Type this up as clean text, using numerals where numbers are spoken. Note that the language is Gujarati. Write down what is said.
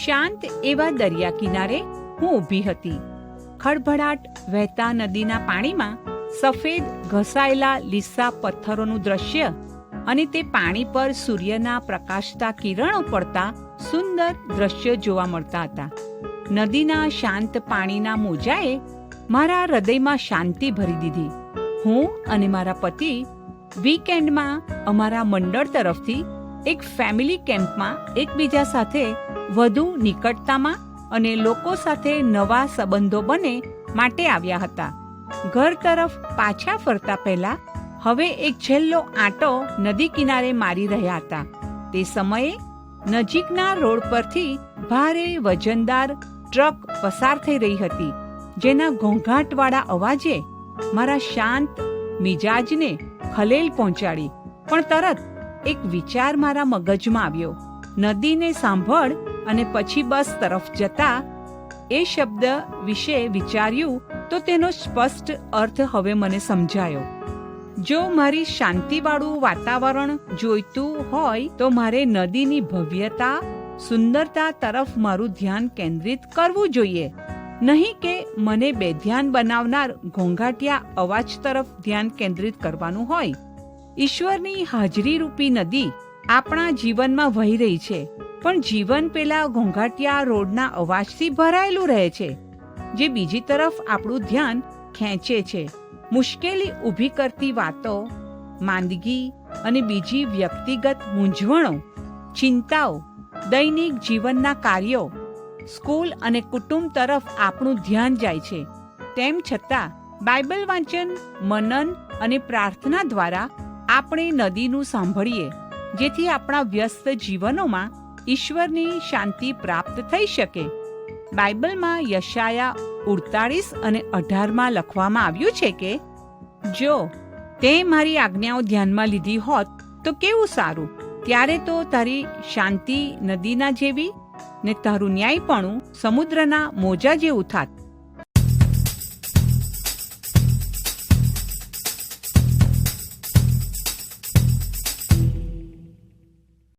શાંત એવા દરિયા કિનારે હું ઊભી હતી. ખળભળાટ વહેતા નદીના પાણીમાં સફેદ ઘસાયેલા લીસા પથ્થરોનું દ્રશ્ય અને તે પાણી પર સૂર્યના પ્રકાશતા કિરણો પડતા સુંદર દ્રશ્યો જોવા મળતા હતા. નદીના શાંત પાણીના મોજાએ મારા હૃદયમાં શાંતિ ભરી દીધી. હું અને મારા પતિ વીકેન્ડમાં અમારા મંડળ તરફથી એક ફેમિલી કેમ્પમાં એકબીજા સાથે વધુ નિકટતામાં અને લોકો સાથે નવા સંબંધો બને માટે આવ્યા હતા. ઘર તરફ પાછા ફરતા પહેલા હવે એક છેલ્લો આંટો નદી કિનારે મારી રહ્યા હતા. તે સમયે નજીકના રોડ પરથી ભારે વજનદાર ટ્રક પસાર થઈ રહી હતી, જેના ઘોંઘાટવાળા અવાજે મારા શાંત મિજાજને ખલેલ પહોંચાડી. પણ તરત એક વિચાર મારા મગજમાં આવ્યો. નદીને સાંભળ અને પછી બસ તરફ જતા એ શબ્દ વિશે વિચાર્યું તો તેનો સ્પષ્ટ અર્થ હવે મને સમજાયો. જો મારી શાંતિવાળું વાતાવરણ જોઈતું હોય તો મારે નદીની ભવ્યતા, સુંદરતા તરફ મારું ધ્યાન કેન્દ્રિત કરવું જોઈએ, નહીં કે મને બેધ્યાન બનાવનાર ઘોંઘાટિયા અવાજ તરફ ધ્યાન કેન્દ્રિત કરવાનું હોય. ઈશ્વરની હાજરી રૂપી નદી આપણા જીવનમાં વહી રહી છે, પણ જીવન પેલા ઘોંઘાટિયા રોડના અવાજથી ભરાયેલું રહે છે, જે બીજી તરફ આપણું ધ્યાન ખેંચે છે. મુશ્કેલી ઊભી કરતી વાતો, માંદગી અને બીજી વ્યક્તિગત મૂંઝવણો, ચિંતાઓ, દૈનિક જીવનના કાર્યો, સ્કૂલ અને કુટુંબ તરફ આપણું ધ્યાન જાય છે. તેમ છતાં બાઇબલ વાંચન, મનન અને પ્રાર્થના દ્વારા આપણે નદીનું સાંભળીએ, જેથી આપણા વ્યસ્ત જીવનોમાં ઈશ્વરની શાંતિ પ્રાપ્ત થઈ શકે. બાઇબલમાં યશાયા 48 અને 18 લખવામાં આવ્યું છે કે, જો તે મારી આજ્ઞાઓ ધ્યાનમાં લીધી હોત તો કેવું સારું, ત્યારે તો તારી શાંતિ નદીના જેવી ને તારું ન્યાયપણું સમુદ્રના મોજા જેવું થાત.